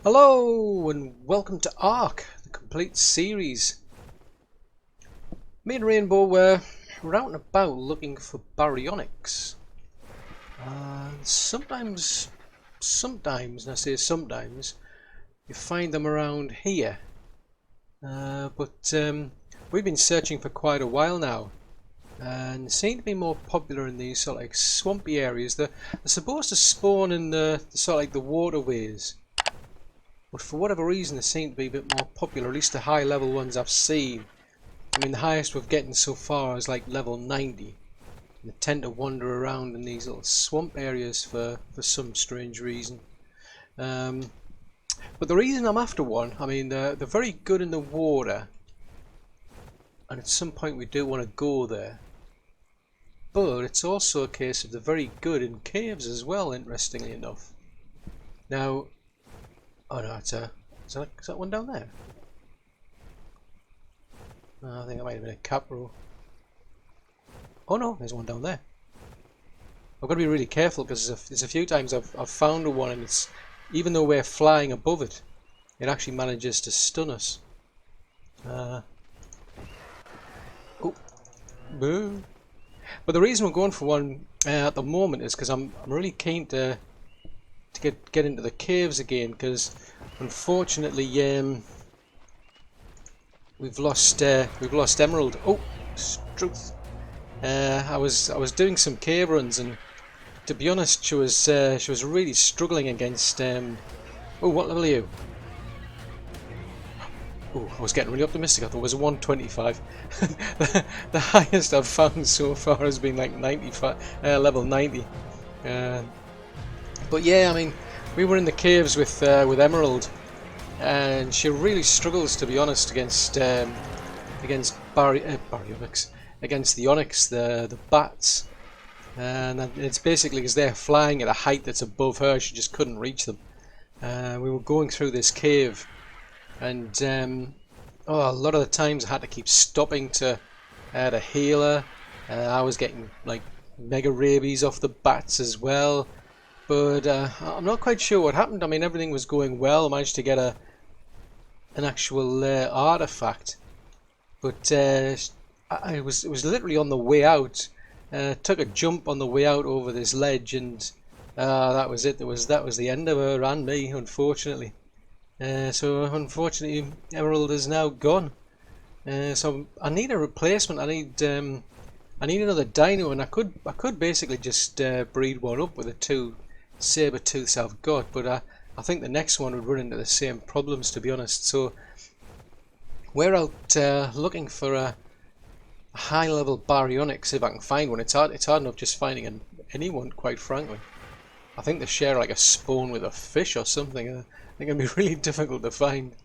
Hello and welcome to ARK, the complete series. Me and Rainbow were out and about looking for Baryonyx. Sometimes, and I say sometimes, you find them around here. But we've been searching for quite a while now, and seem to be more popular in these sort of like swampy areas. They're supposed to spawn in the sort of like the waterways. But for whatever reason they seem to be a bit more popular, at least the high level ones I've seen. I mean, the highest we've getting so far is like level 90. And they tend to wander around in these little swamp areas for some strange reason. But the reason I'm after one, I mean, they're very good in the water. And at some point we do want to go there. But it's also a case of they're very good in caves as well, interestingly enough. Now, oh no, is that one down there? I think it might have been a capro. Oh no, there's one down there. I've got to be really careful because there's a few times I've found one and it's, even though we're flying above it, it actually manages to stun us. Oh, boo! But the reason we're going for one at the moment is because I'm really keen to get into the caves again, because unfortunately we've lost emerald. Oh, truth. I was doing some cave runs, and to be honest, she was really struggling against. Oh, what level are you? Oh, I was getting really optimistic. I thought it was a 125. The highest I've found so far has been like 95, level 90. But yeah, I mean, we were in the caves with Emerald, and she really struggles, to be honest, against Baryonyx, against the onyx, the bats, and it's basically because they're flying at a height that's above her. She just couldn't reach them. We were going through this cave, and a lot of the times I had to keep stopping to heal her. I was getting like mega rabies off the bats as well. But I'm not quite sure what happened. I mean, everything was going well. I managed to get an actual artifact, but it was literally on the way out. Took a jump on the way out over this ledge, and that was it. That was the end of her and me, unfortunately. So unfortunately, Emerald is now gone. So I need a replacement. I need another dino, and I could basically just breed one up with the two saber tooths I've got, but I think the next one would run into the same problems, to be honest. So we're out looking for a high level Baryonyx, if I can find one. It's hard enough just finding anyone, quite frankly. I think they share like a spawn with a fish or something. I think it'd be really difficult to find.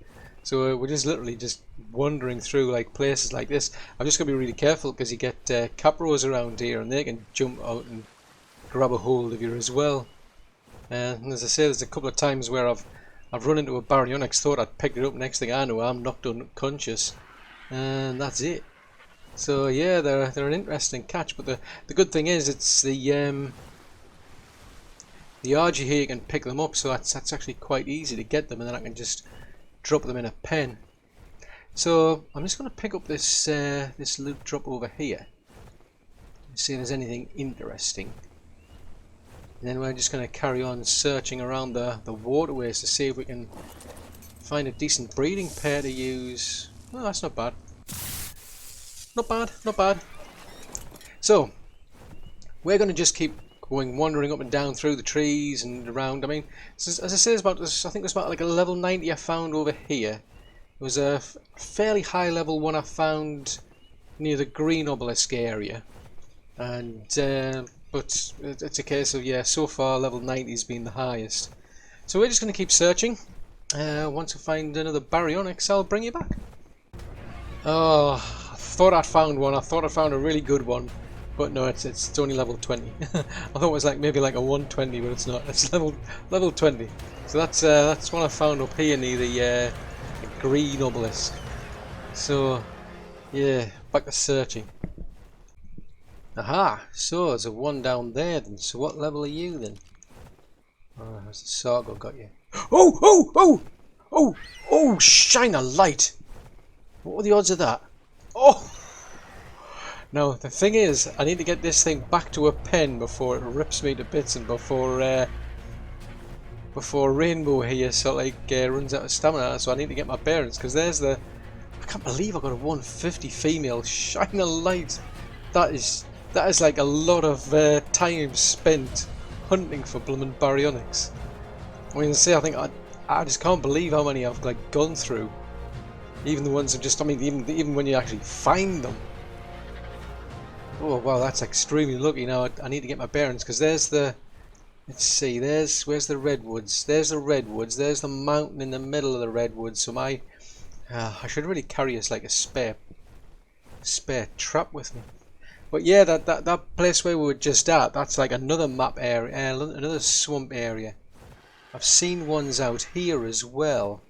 So we're just literally just wandering through like places like this. I'm just going to be really careful because you get capros around here, and they can jump out and grab a hold of you as well. And as I say, there's a couple of times where I've run into a Baryonyx, thought I'd picked it up, next thing I know I'm knocked unconscious, and that's it. So yeah, they're an interesting catch, but the good thing is it's the RG here, you can pick them up, so that's actually quite easy to get them, and then I can just drop them in a pen. So I'm just going to pick up this this loot drop over here and see if there's anything interesting. And then we're just going to carry on searching around the waterways to see if we can find a decent breeding pair to use. Well, that's not bad. Not bad, not bad. So, we're going to just keep going, wandering up and down through the trees and around. I mean, as I say, I think there's about like a level 90 I found over here. It was a fairly high level one I found near the green obelisk area. And but it's a case of, yeah, so far level 90 has been the highest. So we're just going to keep searching. Once I find another Baryonyx, I'll bring you back. Oh, I thought I'd found one. I thought I found a really good one, but no, it's only level 20. I thought it was like maybe like a 120, but it's not. It's level 20. So that's one I found up here near the green obelisk. So yeah, back to searching. Aha! So there's a one down there then. So what level are you then? Oh, has the Sargo got you? Oh, oh, oh, oh, oh, shine a light. What were the odds of that? Oh! Now, the thing is, I need to get this thing back to a pen before it rips me to bits and before Rainbow here runs out of stamina, so I need to get my bearings, because there's the... I can't believe I got a 150 female. Shine a light. That is like a lot of time spent hunting for bloomin' Baryonyx. I mean, see, I think I just can't believe how many I've like gone through. Even the ones that just, I mean, even when you actually find them. Oh wow, that's extremely lucky. Now I need to get my bearings, because there's the... Let's see, where's the redwoods? There's the redwoods. There's the mountain in the middle of the redwoods. So I should really carry us like a spare trap with me. But yeah, that place where we were just at, that's like another map area, another swamp area. I've seen ones out here as well.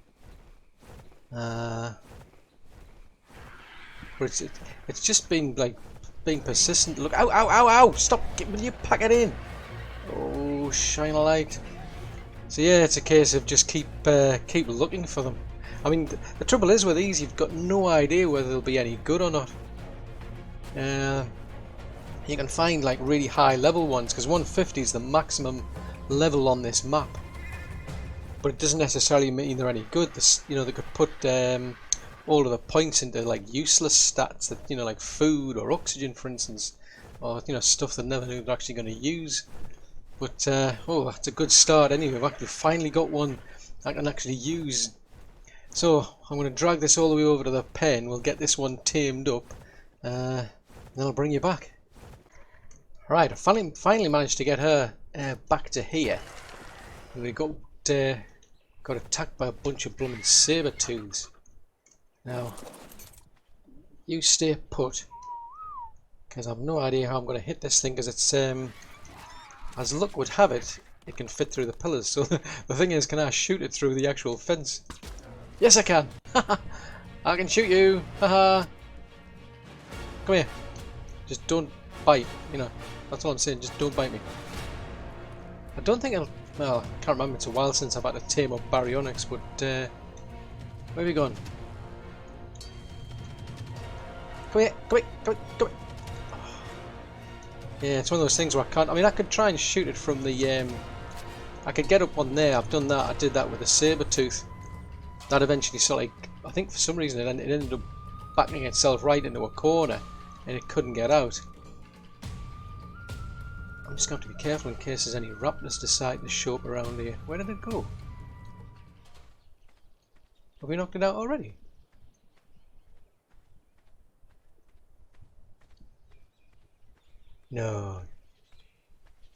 But it's just been like being persistent. Look, ow, ow, ow, ow! Stop! Will you pack it in? Oh, shine a light. So yeah, it's a case of just keep looking for them. I mean, the trouble is with these, you've got no idea whether they'll be any good or not. You can find like really high level ones, because 150 is the maximum level on this map. But it doesn't necessarily mean they're any good. You know, they could put all of the points into like useless stats that, you know, like food or oxygen, for instance, or you know, stuff that never knew they're actually going to use. But oh, that's a good start anyway. We've finally got one I can actually use. So I'm going to drag this all the way over to the pen. We'll get this one tamed up, and then I'll bring you back. Right, I finally managed to get her back to here. We got attacked by a bunch of blooming saber-tooths. Now, you stay put, because I've no idea how I'm going to hit this thing, because it's, as luck would have it, it can fit through the pillars. So the thing is, can I shoot it through the actual fence? Yes, I can! I can shoot you! Haha! Come here. Just don't bite, you know. That's all I'm saying, just don't bite me. I don't think I'll... Well, I can't remember, it's a while since I've had to tame up Baryonyx, but where have you gone? Come here, come here, come here, come here. Yeah, it's one of those things where I can't... I mean, I could try and shoot it from the... I could get up on there, I've done that, I did that with a saber-tooth. That eventually sort of like... I think for some reason it ended up backing itself right into a corner, and it couldn't get out. I'm just going to have to be careful in case there's any raptors decide to show up around here. Where did it go? Have we knocked it out already? No.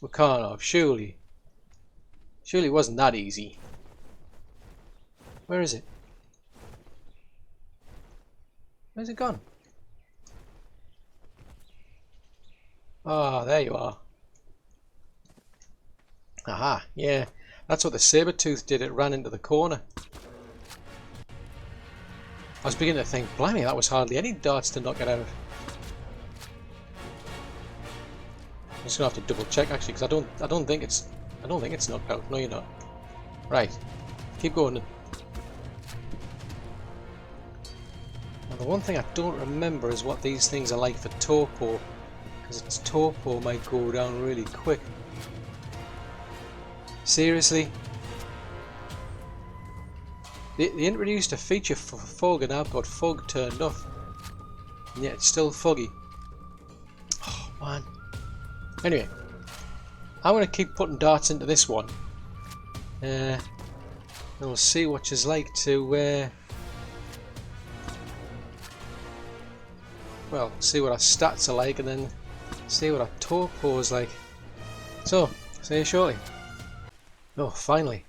We can't have, surely. Surely it wasn't that easy. Where is it? Where's it gone? Ah, there you are. Aha, yeah. That's what the saber-tooth did, it ran into the corner. I was beginning to think, blimey, that was hardly any darts to knock it out. I'm just gonna have to double check actually, because I don't think it's knocked out. No, you're not. Right, keep going then. Now the one thing I don't remember is what these things are like for torpor, because its torpor might go down really quick. Seriously? They introduced a feature for fog and I've got fog turned off. And yet it's still foggy. Oh man. Anyway. I'm going to keep putting darts into this one. And we'll see what she's like to... well, see what our stats are like and then see what our torpor is like. So, see you shortly. Oh, finally.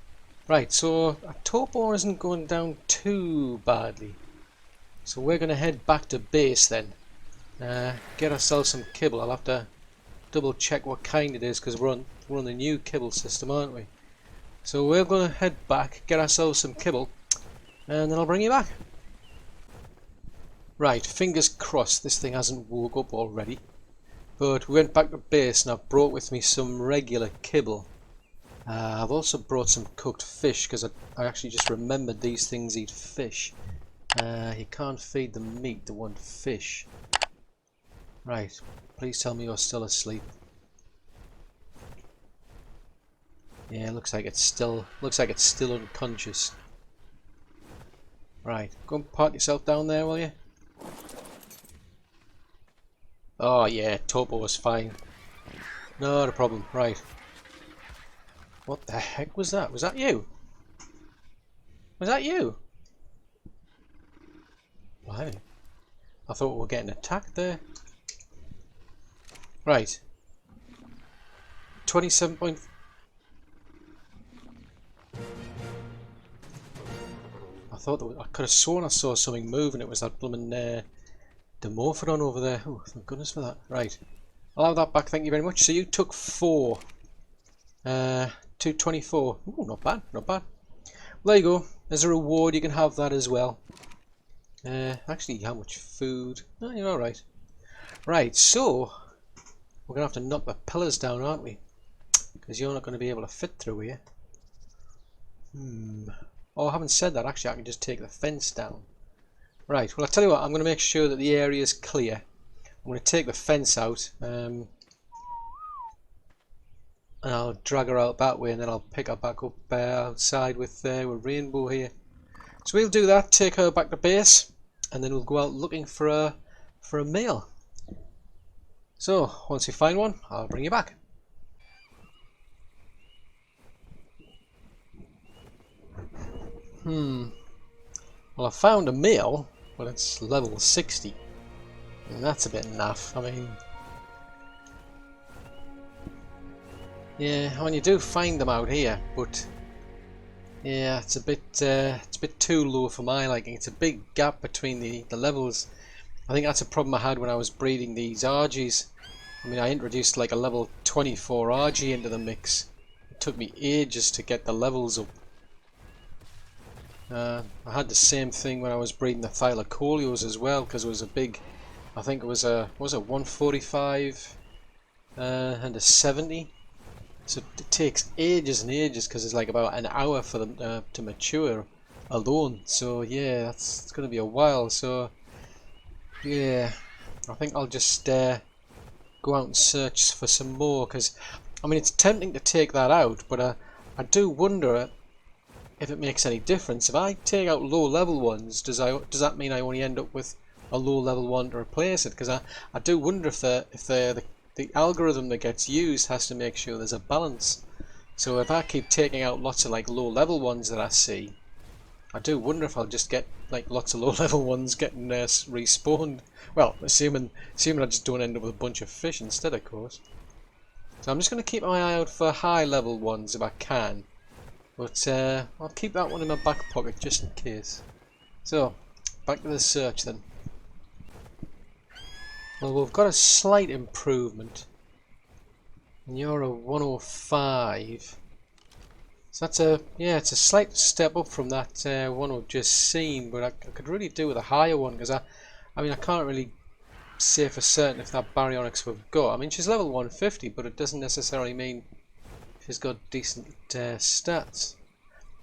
Right, so our torpor isn't going down too badly. So we're going to head back to base then. Get ourselves some kibble. I'll have to double check what kind it is because we're on the new kibble system, aren't we? So we're going to head back, get ourselves some kibble, and then I'll bring you back. Right, fingers crossed this thing hasn't woke up already. But we went back to base and I've brought with me some regular kibble. I've also brought some cooked fish because I actually just remembered these things eat fish. You can't feed them meat, they want fish. Right, please tell me you're still asleep. Yeah, looks like it's still unconscious. Right, go and park yourself down there, will you? Oh yeah, Topo was fine. Not a problem. Right. What the heck was that? Was that you? Was that you? Why? I thought we were getting attacked there. Right. 27 point. I thought that I could have sworn I saw something move and it was that blooming Dimorphodon over there. Oh, thank goodness for that. Right. I'll have that back, thank you very much. So you took 4. 224. Ooh, not bad, not bad. Well, there you go. As a reward, you can have that as well. Actually, how much food? Oh, you're alright. Right, so we're going to have to knock the pillars down, aren't we? Because you're not going to be able to fit through here. Oh, I haven't said that. Actually, I can just take the fence down. Right, well, I'll tell you what. I'm going to make sure that the area is clear. I'm going to take the fence out. And I'll drag her out that way, and then I'll pick her back up outside with Rainbow here. So we'll do that, take her back to base, and then we'll go out looking for a meal. So once we find one, I'll bring you back. Well, I found a male, but it's level 60, and that's a bit naff. I mean, yeah, I mean you do find them out here, but yeah, it's a bit too low for my liking. It's a big gap between the levels. I think that's a problem I had when I was breeding these RGs. I mean, I introduced like a level 24 RG into the mix. It took me ages to get the levels up. I had the same thing when I was breeding the Thylacoleos as well, because it was a big, I think it was a 145 and a 70. So it takes ages and ages because it's like about an hour for them to mature alone. So yeah, it's going to be a while. So yeah, I think I'll just go out and search for some more, because I mean it's tempting to take that out, but I do wonder if it makes any difference. If I take out low level ones, does that mean I only end up with a low level one to replace it? Because I do wonder if the algorithm that gets used has to make sure there's a balance. So if I keep taking out lots of like low level ones that I see, I do wonder if I'll just get like lots of low level ones getting respawned. Well, assuming I just don't end up with a bunch of fish instead, of course. So I'm just going to keep my eye out for high level ones if I can. But I'll keep that one in my back pocket just in case. So, back to the search then. Well, we've got a slight improvement. And you're a 105. So that's it's a slight step up from that one we've just seen. But I could really do with a higher one, because I mean I can't really say for certain if that Baryonyx we've got. I mean she's level 150, but it doesn't necessarily mean she's got decent stats.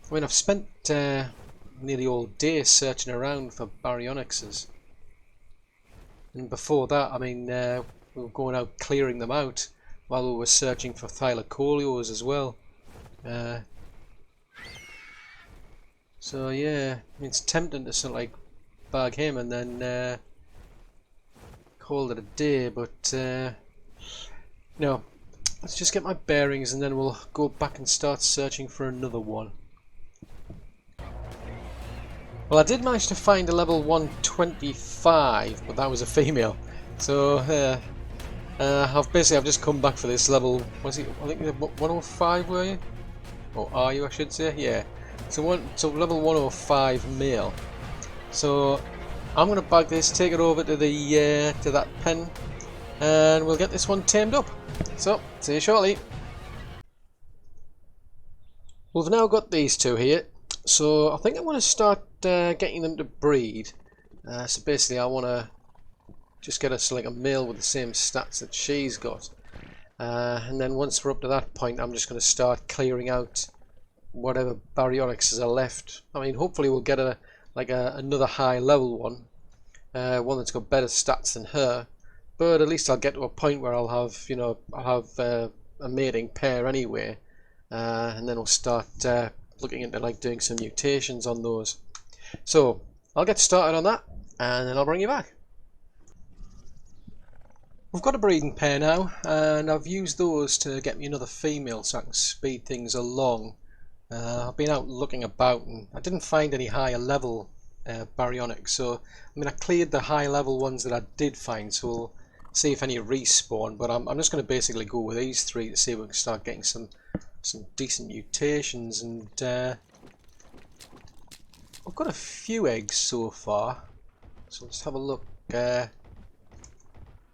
I mean I've spent nearly all day searching around for Baryonyxes. And before that, I mean, we were going out clearing them out while we were searching for Thylacoleos as well. So yeah, I mean, it's tempting to sort of like bag him and then call it a day, but no, let's just get my bearings and then we'll go back and start searching for another one. Well, I did manage to find a level 125, but that was a female. So I've just come back for this level. Was it? I think 105, were you? Or are you? I should say. Yeah. So level 105 male. So I'm gonna bag this, take it over to the to that pen, and we'll get this one tamed up. So see you shortly. We've now got these two here. So I think I'm going to start getting them to breed. So basically I want to just get us like a male with the same stats that she's got. And then once we're up to that point, I'm just going to start clearing out whatever baryonyxes are left. I mean, hopefully we'll get another high level one, one that's got better stats than her. But at least I'll get to a point where I'll have, a mating pair anyway, and then we'll start looking into like doing some mutations on those. So I'll get started on that, and then I'll bring you back. We've got a breeding pair now, and I've used those to get me another female so I can speed things along. I've been out looking about and I didn't find any higher level baryonyx, so I mean I cleared the high level ones that I did find, so we'll see if any respawn, but I'm just going to basically go with these three to see if we can start getting some decent mutations. And I've got a few eggs so far, so let's have a look,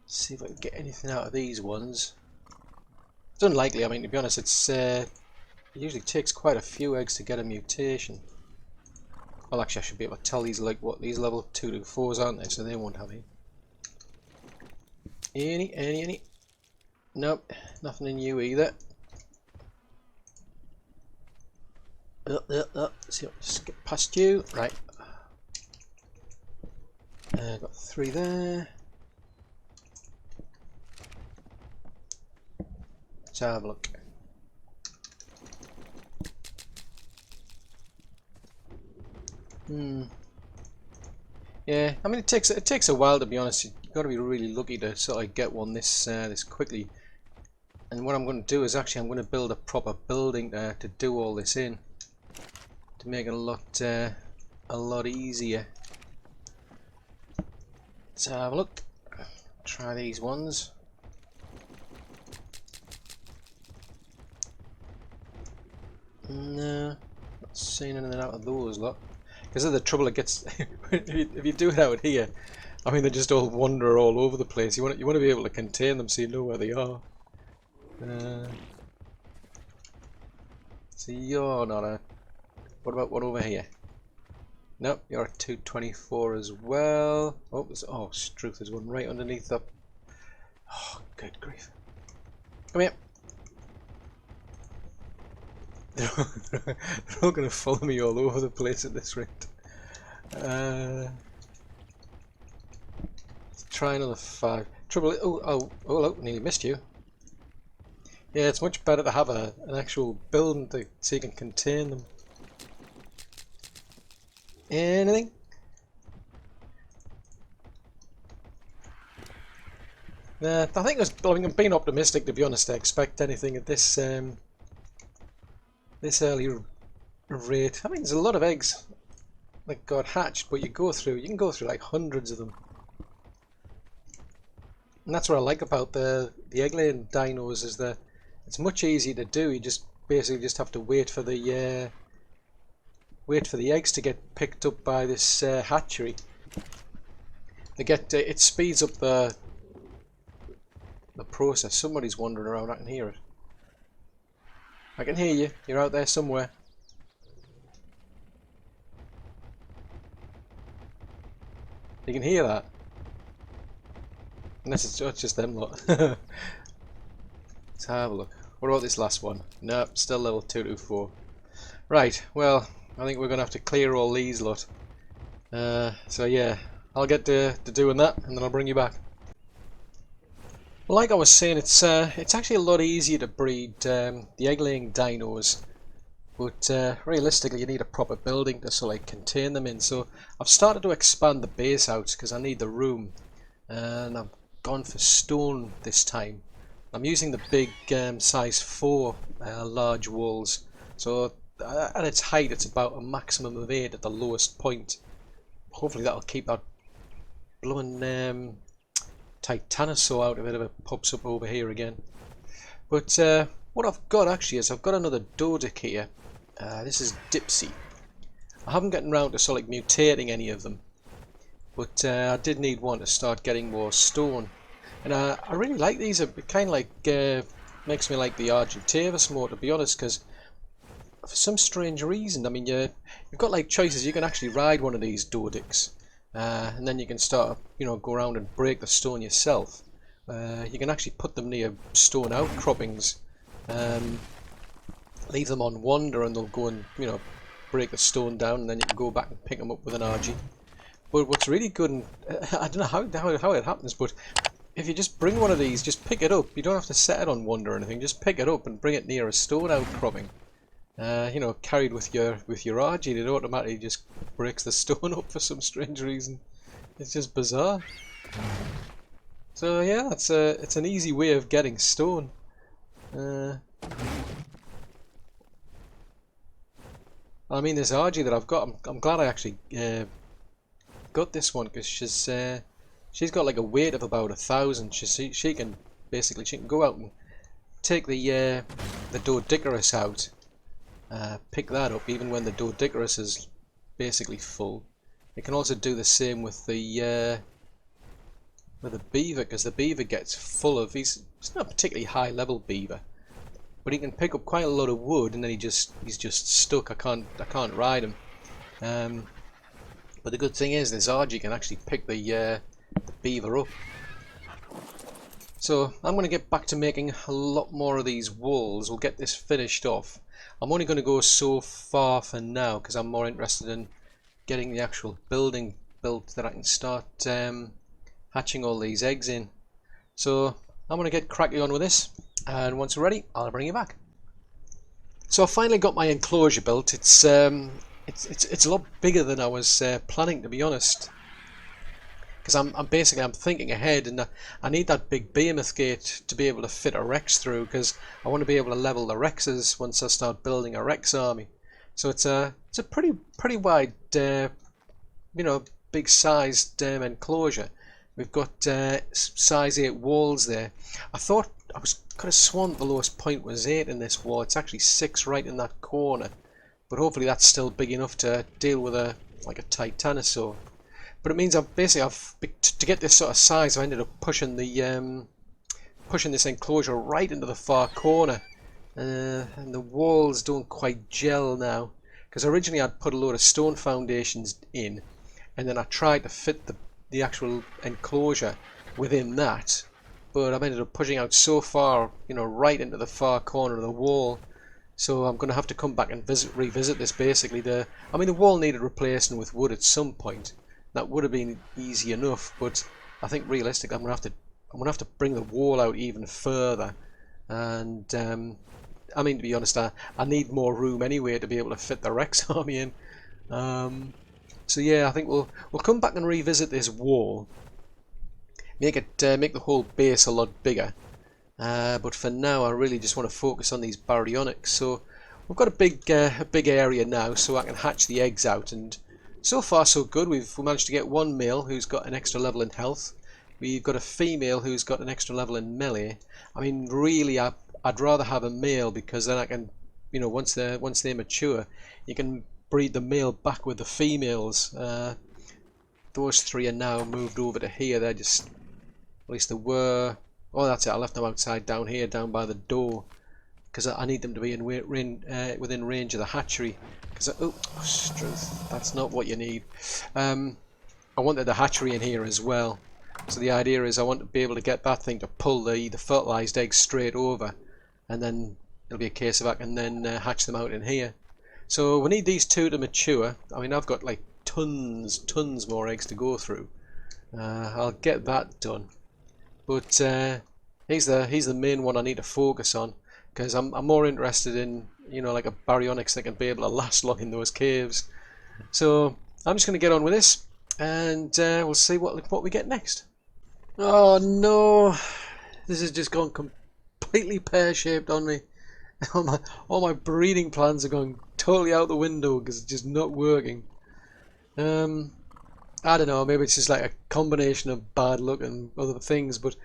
see if I can get anything out of these ones. It's unlikely, I mean, to be honest, it usually takes quite a few eggs to get a mutation. Well, actually I should be able to tell these these level 2 to 4s, aren't they, so they won't have any. Nope, nothing in you either. See, let's get past you. Right. Got 3 there. Let's have a look. Yeah, I mean it takes a while, to be honest. You've got to be really lucky to sort of get one this quickly. And what I'm going to do is I'm going to build a proper building to do all this in, to make it a lot easier. Let's have a look. Try these ones. No, not seeing anything out of those lot. Because of the trouble it gets if you do it out here, I mean they just all wander all over the place. You want to be able to contain them so you know where they are. So you're not a. What about one over here? Nope, you're a 224 as well. Oh, Struth, there's one right underneath the. Oh, good grief! Come here. They're all going to follow me all over the place at this rate. Let's try another 5. Trouble. Oh! Nearly missed you. Yeah, it's much better to have an actual building so you can contain them. Anything? I think I'm being optimistic, to be honest. I expect anything at this this early rate. I mean, there's a lot of eggs that got hatched, but you can go through like hundreds of them. And that's what I like about the egg-laying dinos, is that it's much easier to do. You just basically have to wait for the eggs to get picked up by this hatchery. It speeds up the process. Somebody's wandering around. I can hear it. I can hear you. You're out there somewhere. You can hear that. Unless it's just them lot. Let's have a look. What about this last one? Nope, still level 224. Right, well, I think we're going to have to clear all these lot. So yeah, I'll get to doing that, and then I'll bring you back. Well, like I was saying, it's actually a lot easier to breed the egg-laying dinos, but realistically you need a proper building to sort of contain them in. So I've started to expand the base out because I need the room, and I've gone for stone this time. I'm using the big size 4 large walls, so at its height it's about a maximum of 8 at the lowest point. Hopefully that'll keep that blowing Titanosaur out of it if it pops up over here again. But what I've got actually is I've got another doedic here. This is Dipsy. I haven't gotten around to sort of mutating any of them, but I did need one to start getting more stone. And I really like these. It kind of like makes me like the Argentavis more, to be honest, because for some strange reason, I mean, you've got like choices. You can actually ride one of these doedics. And then you can start, go around and break the stone yourself. You can actually put them near stone outcroppings, leave them on wander, and they'll go and break the stone down, and then you can go back and pick them up with an RG. But what's really good, and I don't know how it happens, but if you just bring one of these, just pick it up. You don't have to set it on wander or anything. Just pick it up and bring it near a stone outcropping. Carried with your RG, it automatically just breaks the stone up for some strange reason. It's just bizarre. So yeah, it's an easy way of getting stone. I mean, this RG that I've got, I'm glad I actually got this one, because she's got like a weight of about 1,000. She can go out and take the doedicurus out, pick that up even when the doedicurus is basically full. It can also do the same with the beaver, because the beaver gets full of, he's not a particularly high level beaver, but he can pick up quite a lot of wood, and then he's just stuck. I can't ride him. But the good thing is this RG can actually pick the beaver up. So I'm going to get back to making a lot more of these walls. We'll get this finished off. I'm only going to go so far for now, because I'm more interested in getting the actual building built, that I can start hatching all these eggs in. So I'm going to get cracking on with this, and once we're ready, I'll bring you back. So I finally got my enclosure built. It's a lot bigger than I was planning, to be honest, because I'm thinking ahead, and I need that big behemoth gate to be able to fit a Rex through, because I want to be able to level the Rexes once I start building a Rex army. So it's a pretty wide, big sized enclosure. We've got size 8 walls there. I thought, I could have sworn the lowest point was 8 in this wall. It's actually 6 right in that corner, but hopefully that's still big enough to deal with a titanosaur. But it means to get this sort of size, I ended up pushing this enclosure right into the far corner, and the walls don't quite gel now, because originally I'd put a load of stone foundations in, and then I tried to fit the actual enclosure within that, but I've ended up pushing out so far, right into the far corner of the wall. So I'm going to have to come back and revisit this. Basically, the wall needed replacing with wood at some point. That would have been easy enough, but I think realistically, I'm going to have to bring the wall out even further. And to be honest, I need more room anyway to be able to fit the Rex army in. So yeah, I think we'll come back and revisit this wall, make the whole base a lot bigger. But for now, I really just want to focus on these baryonyx. So we've got a big area now, so I can hatch the eggs out. And so far, so good. We managed to get one male who's got an extra level in health. We've got a female who's got an extra level in melee. I mean, really, I'd rather have a male, because then I can, once they mature, you can breed the male back with the females. Those 3 are now moved over to here. They're just, at least they were. Oh, that's it. I left them outside down here, down by the door, because I need them to be within range of the hatchery. Struth, that's not what you need. I wanted the hatchery in here as well. So the idea is I want to be able to get that thing to pull the fertilized eggs straight over, and then it'll be a case of I can then hatch them out in here. So we need these 2 to mature. I mean, I've got like tons more eggs to go through. I'll get that done. But he's the main one I need to focus on, because I'm more interested in like a baryonyx that can be able to last long in those caves. So I'm just going to get on with this, and we'll see what we get next. Oh no, this has just gone completely pear-shaped on me. all my breeding plans are going totally out the window because it's just not working. I don't know, maybe it's just like a combination of bad luck and other things, but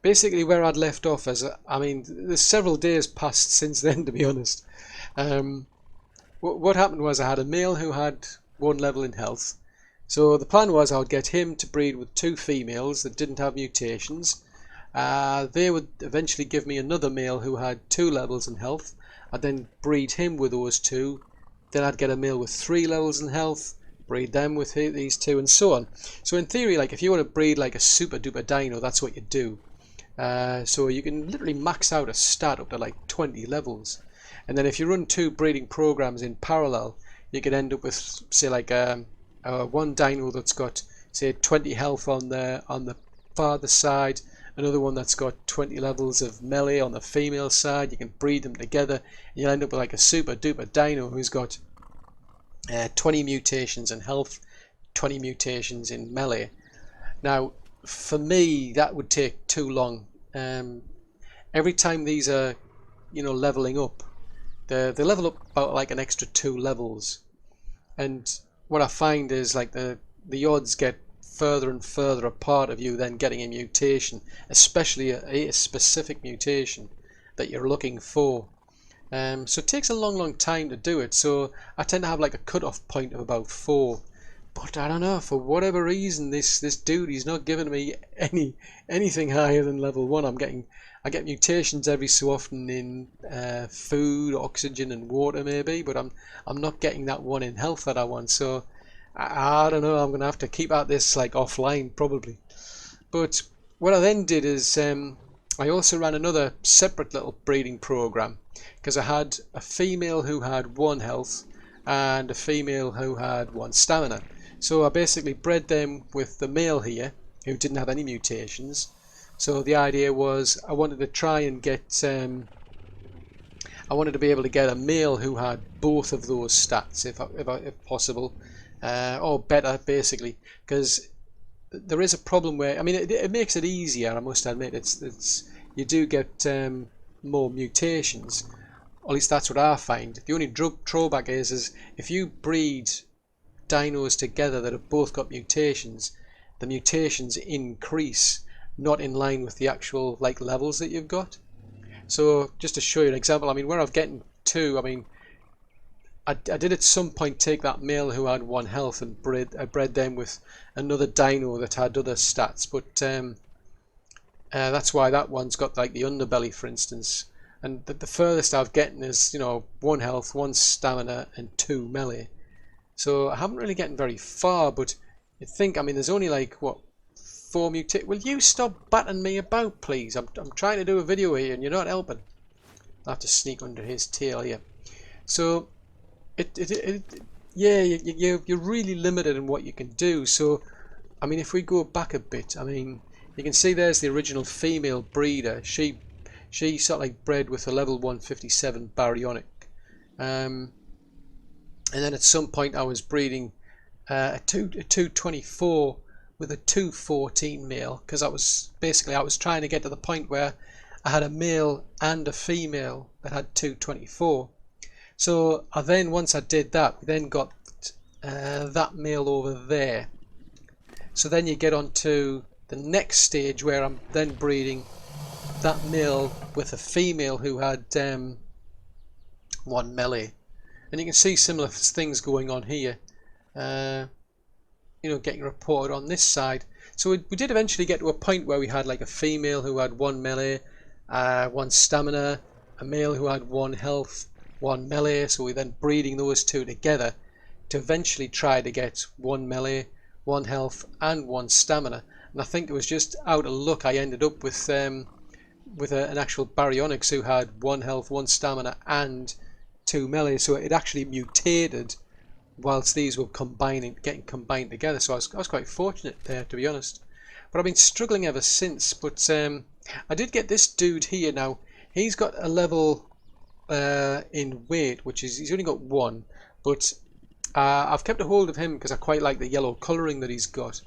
basically where I'd left off, there's several days passed since then, to be honest. What happened was I had a male who had 1 level in health, so the plan was I would get him to breed with 2 females that didn't have mutations. They would eventually give me another male who had 2 levels in health. I'd then breed him with those 2, then I'd get a male with 3 levels in health, breed them with these 2, and so on. So in theory, like, if you want to breed like a super duper dino, that's what you do. So you can literally max out a stat up to like 20 levels. And then if you run 2 breeding programs in parallel, you could end up with, say, like one dino that's got, say, 20 health on the father side, another one that's got 20 levels of melee on the female side. You can breed them together, and you'll end up with like a super duper dino who's got 20 mutations in health, 20 mutations in melee. Now, for me, that would take too long. Every time these are, leveling up, they level up about like an extra 2 levels. And what I find is like the odds get further and further apart of you then getting a mutation, especially a specific mutation that you're looking for. So it takes a long time to do it. So I tend to have like a cut-off point of about 4. But I don't know, for whatever reason, this dude, he's not giving me anything higher than level 1. I get mutations every so often in food, oxygen, and water maybe, but I'm not getting that one in health that I want. So I don't know. I'm gonna have to keep at this like offline probably. But what I then did is I also ran another separate little breeding program, because I had a female who had 1 health and a female who had 1 stamina. So I basically bred them with the male here, who didn't have any mutations. So the idea was I wanted to try and get, I wanted to be able to get a male who had both of those stats, if possible, or better, basically, because there is a problem where, I mean, it makes it easier, I must admit. It's you do get more mutations, or at least that's what I find. The only drawback is if you breed dinos together that have both got mutations, the mutations increase, not in line with the actual like levels that you've got. So just to show you an example, I mean, where I've getting 2, I mean, I did at some point take that male who had 1 health and bred them with another dino that had other stats, but that's why that one's got like the underbelly, for instance. And the furthest I've getting is 1 health, 1 stamina, and 2 melee. So I haven't really getting very far, but you'd think, I mean, there's only like, what, 4 mutate. Will you stop batting me about, please? I'm trying to do a video here and you're not helping. I'll have to sneak under his tail here. So, yeah, you're really limited in what you can do. So, I mean, if we go back a bit, I mean, you can see there's the original female breeder. She sort of like bred with a level 157 Baryonyx. And then at some point I was breeding a 224 with a 214 male, because I was trying to get to the point where I had a male and a female that had 224. So I then, once I did that, we then got that male over there. So then you get on to the next stage where I'm then breeding that male with a female who had 1 melee. And you can see similar things going on here, getting reported on this side. So we did eventually get to a point where we had like a female who had 1 melee, 1 stamina, a male who had 1 health, 1 melee. So we then breeding those 2 together to eventually try to get 1 melee, 1 health, and 1 stamina. And I think it was just out of luck I ended up with an actual Baryonyx who had 1 health, 1 stamina, and 2 melee. So it actually mutated whilst these were getting combined together. So I was quite fortunate there, to be honest. But I've been struggling ever since. But I did get this dude here now. He's got a level in weight, which is, he's only got 1, but I've kept a hold of him because I quite like the yellow colouring that he's got.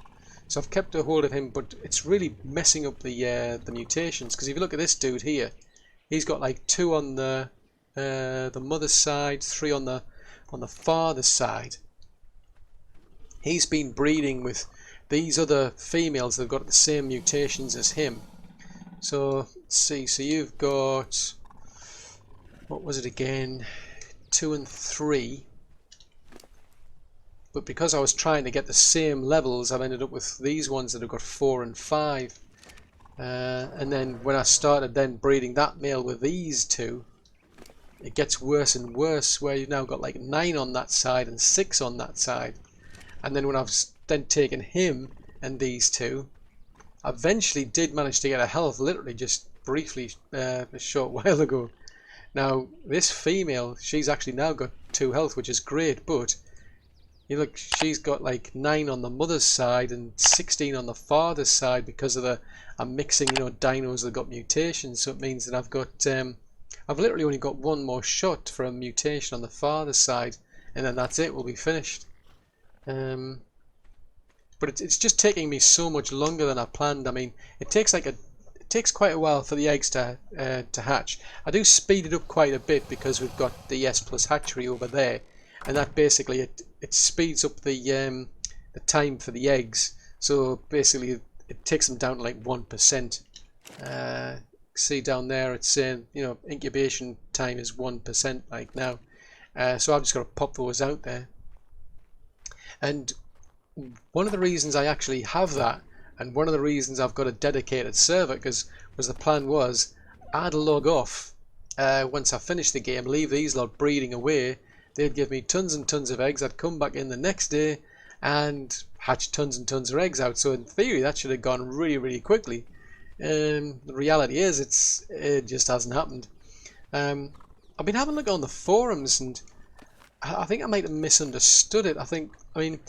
So I've kept a hold of him, but it's really messing up the mutations, because if you look at this dude here, he's got like 2 on the mother's side, 3 on the father's side. He's been breeding with these other females that have got the same mutations as him. So let's see, so you've got, what was it again, 2 and 3. But because I was trying to get the same levels, I've ended up with these ones that have got 4 and 5. And then when I started then breeding that male with these 2, it gets worse and worse, where you've now got like 9 on that side and 6 on that side. And then when I've then taken him and these 2, eventually did manage to get a health, literally just briefly a short while ago. Now this female, she's actually now got 2 health, which is great, but you look, she's got like 9 on the mother's side and 16 on the father's side because of the I'm mixing, you know, dinos that got mutations. So it means that I've got I've literally only got 1 more shot for a mutation on the father's side, and then that's it. We'll be finished. But it's just taking me so much longer than I planned. I mean, it takes quite a while for the eggs to hatch. I do speed it up quite a bit because we've got the S plus hatchery over there, and that basically it speeds up the time for the eggs. So basically it takes them down to like 1%. See down there it's saying, you know, incubation time is 1% like now. So I've just got to pop those out there. And one of the reasons I actually have that, and one of the reasons I've got a dedicated server, because the plan was I'd log off once I finish the game, leave these lot breeding away. They'd give me tons and tons of eggs. I'd come back in the next day and hatch tons and tons of eggs out. So in theory that should have gone really, really quickly. The reality is it just hasn't happened. I've been having a look on the forums, and I think I might have misunderstood it. I mean,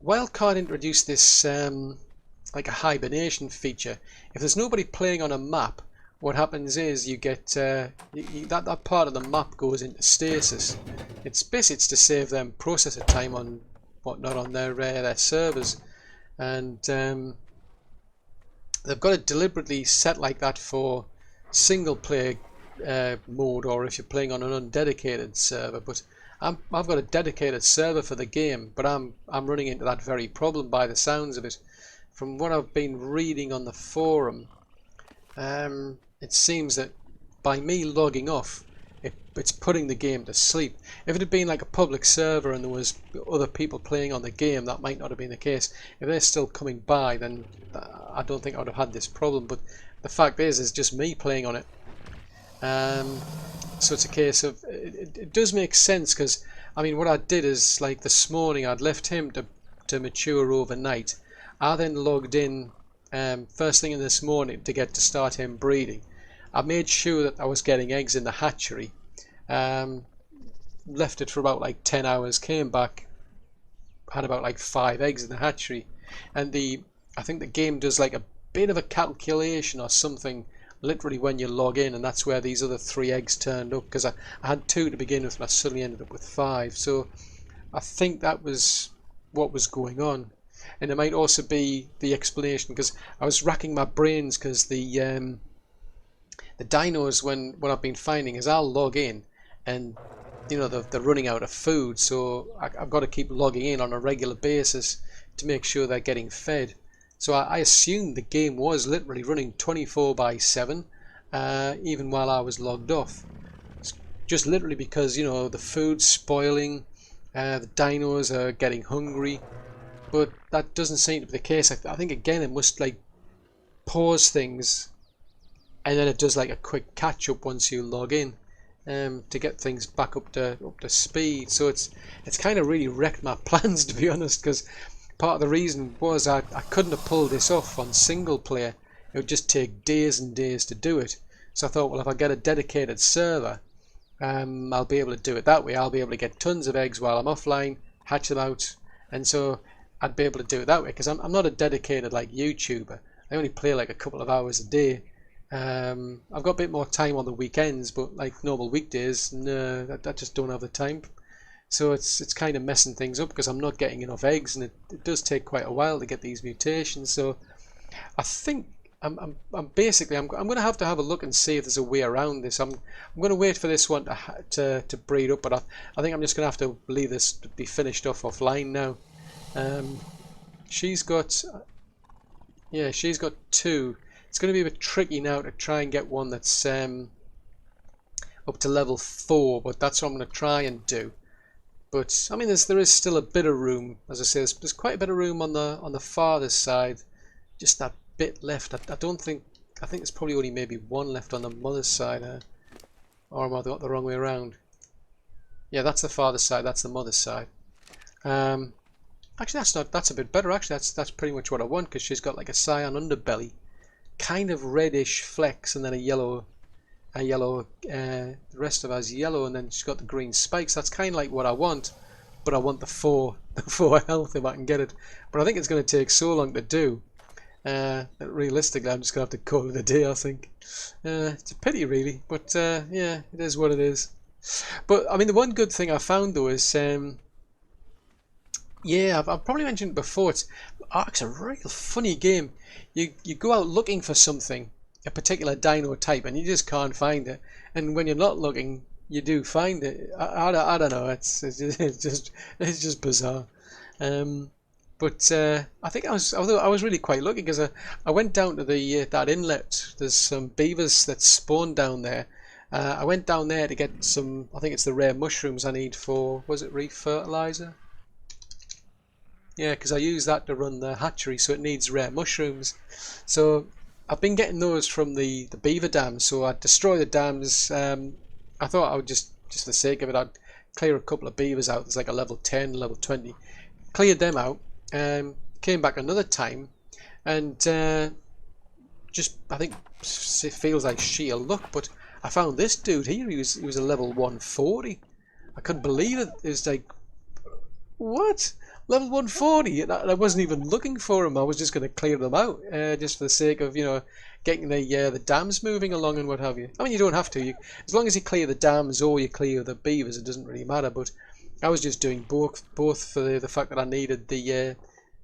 Wildcard introduced this like a hibernation feature. If there's nobody playing on a map, what happens is you get that part of the map goes into stasis. It's basically to save them processor time on whatnot on their servers, and they've got it deliberately set like that for single player mode, or if you're playing on an undedicated server. But I've got a dedicated server for the game, but I'm running into that very problem by the sounds of it. From what I've been reading on the forum, it seems that by me logging off, it's putting the game to sleep. If it had been like a public server and there was other people playing on the game, that might not have been the case. If they're still coming by, then I don't think I would have had this problem. But the fact is, it's just me playing on it. So it's a case of it does make sense, because I mean, what I did is, like this morning, I'd left him to mature overnight. I then logged in first thing in this morning to start him breeding. I made sure that I was getting eggs in the hatchery. Left it for about like 10 hours, came back, had about like 5 eggs in the hatchery, and I think the game does like a bit of a calculation or something literally when you log in, and that's where these other 3 eggs turned up, because I had 2 to begin with and I suddenly ended up with 5. So I think that was what was going on. And it might also be the explanation, because I was racking my brains, because the dinos, what I've been finding is I'll log in and, you know, they're running out of food, so I've got to keep logging in on a regular basis to make sure they're getting fed. So I assumed the game was literally running 24/7 even while I was logged off. It's just literally because, you know, the food's spoiling, the dinos are getting hungry, but that doesn't seem to be the case. I think again it must like pause things, and then it does like a quick catch up once you log in to get things back up to speed. So it's kind of really wrecked my plans, to be honest, because part of the reason was I couldn't have pulled this off on single player. It would just take days and days to do it. So I thought, well, if I get a dedicated server, I'll be able to do it that way. I'll be able to get tons of eggs while I'm offline, hatch them out, and so I'd be able to do it that way, because I'm not a dedicated like YouTuber. I only play like a couple of hours a day. I've got a bit more time on the weekends, but like normal weekdays, no, I just don't have the time. So it's kind of messing things up, because I'm not getting enough eggs, and it does take quite a while to get these mutations. So I think I'm going to have a look and see if there's a way around this. I'm going to wait for this one to breed up, but I think I'm just going to have to leave this to be finished off offline now. She's got 2. It's going to be a bit tricky now to try and get one that's up to level 4, but that's what I'm going to try and do. But I mean, there is still a bit of room. As I say, there's quite a bit of room on the father's side. Just that bit left. I think there's probably only maybe 1 left on the mother's side. Or am I got the wrong way around? Yeah, that's the father's side. That's the mother's side. Actually, that's a bit better. Actually, that's pretty much what I want, because she's got like a cyan underbelly, kind of reddish flecks, and then a yellow. The rest of her is yellow, and then she's got the green spikes. That's kind of like what I want, but I want the four health if I can get it. But I think it's going to take so long to do. Realistically, I'm just going to have to call it a day, I think. It's a pity, really, but yeah, it is what it is. But I mean, the one good thing I found though is, yeah, I've probably mentioned it before. ARK's a real funny game. You go out looking for something, a particular dino type, and you just can't find it. And when you're not looking, you do find it. I don't know. It's just bizarre. But I think I was really quite lucky, because I went down to the that inlet. There's some beavers that spawn down there. I went down there to get some. I think it's the rare mushrooms I need for. Was it refertilizer? Yeah, because I use that to run the hatchery, so it needs rare mushrooms. So I've been getting those from the beaver dams. So I'd destroy the dams. I thought I would just for the sake of it, I'd clear a couple of beavers out. There's like a level 10, level 20. Cleared them out. Came back another time, and just I think it feels like sheer luck, but I found this dude here. He was a level 140. I couldn't believe it. It was like, what? Level 140? And I wasn't even looking for him. I was just going to clear them out, just for the sake of, getting the dams moving along and what have you. I mean, you don't have to. As long as you clear the dams or you clear the beavers, it doesn't really matter. But I was just doing both for the fact that I needed the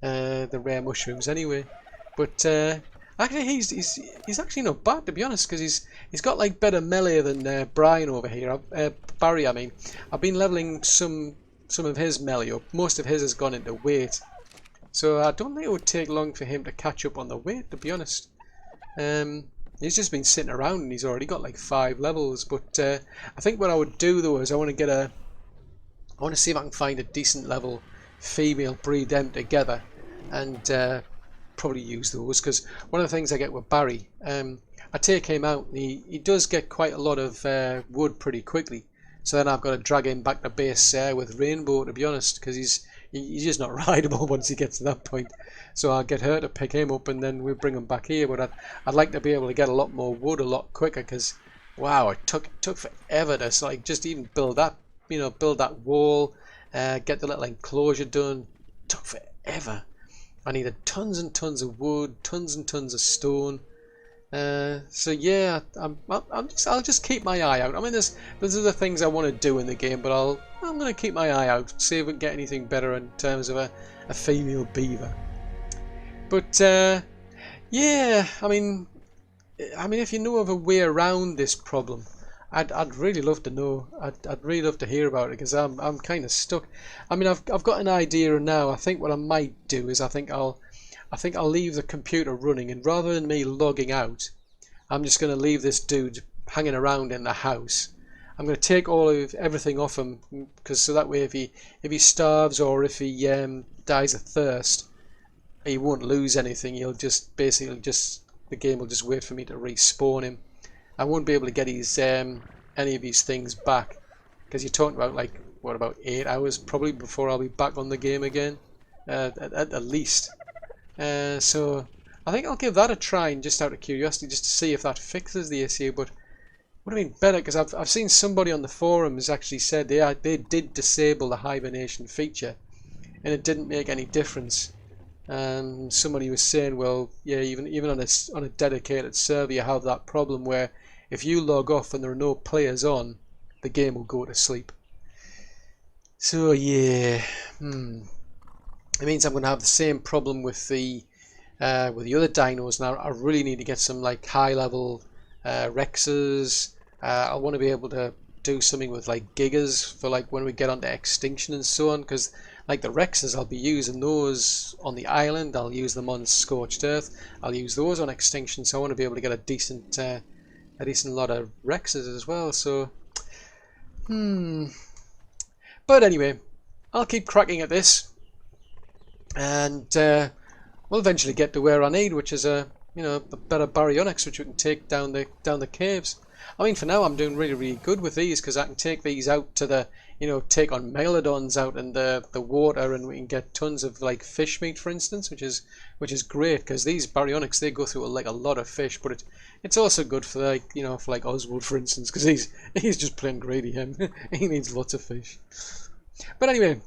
rare mushrooms anyway. But actually, he's actually not bad, to be honest, because he's got like better melee than Brian over here. Barry, I mean. I've been leveling some of his melee up. Most of his has gone into weight, so I don't think it would take long for him to catch up on the weight, to be honest. He's just been sitting around and he's already got like 5 levels. But I think what I would do though is I want to see if I can find a decent level female, breed them together, and probably use those, because one of the things I get with Barry, I take him out and he does get quite a lot of wood pretty quickly. So then I've got to drag him back to base with Rainbow, to be honest, because he's just not rideable once he gets to that point. So I'll get her to pick him up, and then we'll bring him back here. But I'd like to be able to get a lot more wood a lot quicker, because wow, it took forever to like just even build that wall, get the little enclosure done. It took forever. I needed tons and tons of wood, tons and tons of stone. So yeah, I'll just keep my eye out. I mean, there's other things I want to do in the game, but I'm gonna keep my eye out, see if we can get anything better in terms of a female beaver. But yeah, I mean, if you know of a way around this problem, I'd really love to know. I'd really love to hear about it, because I'm kind of stuck. I mean, I've got an idea now. I think what I might do is I think I'll leave the computer running, and rather than me logging out, I'm just going to leave this dude hanging around in the house. I'm going to take everything off him, because so that way if he starves or if he dies of thirst, he won't lose anything. He'll just basically the game will just wait for me to respawn him. I won't be able to get his any of his things back, because you're talking about like about 8 hours probably before I'll be back on the game again, at least. So I think I'll give that a try, and just out of curiosity, just to see if that fixes the issue. But would have been better, because I've seen somebody on the forums actually said they did disable the hibernation feature, and it didn't make any difference. And somebody was saying, well, yeah, even on a dedicated server, you have that problem where if you log off and there are no players on, the game will go to sleep. So yeah, it means I'm going to have the same problem with the other dinos, and I really need to get some like high level Rexes. I want to be able to do something with like gigas for like when we get onto extinction and so on, because like the Rexes, I'll be using those on the island, I'll use them on Scorched Earth, I'll use those on extinction, so I want to be able to get a decent lot of Rexes as well. So but anyway, I'll keep cracking at this, and we'll eventually get to where I need, which is a better Baryonyx, which we can take down the caves. I mean, for now I'm doing really good with these, because I can take these out to the you know, take on megalodons out in the water, and we can get tons of like fish meat, for instance, which is great because these baryonyx, they go through like a lot of fish, but it's also good for like, you know, for like Oswald, for instance, because he's just plain greedy. Him he needs lots of fish. But anyway,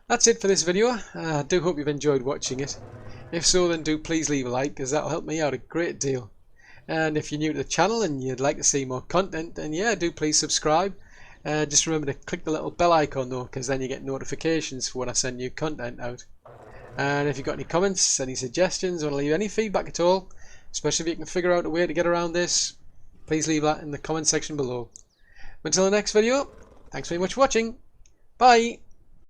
that's it for this video. I do hope you've enjoyed watching it. If so, then do please leave a like, because that'll help me out a great deal. And if you're new to the channel and you'd like to see more content, then yeah, do please subscribe. Just remember to click the little bell icon though, because then you get notifications for when I send new content out. And if you've got any comments, any suggestions, or want to leave any feedback at all, especially if you can figure out a way to get around this, please leave that in the comment section below. Until the next video, thanks very much for watching. Bye!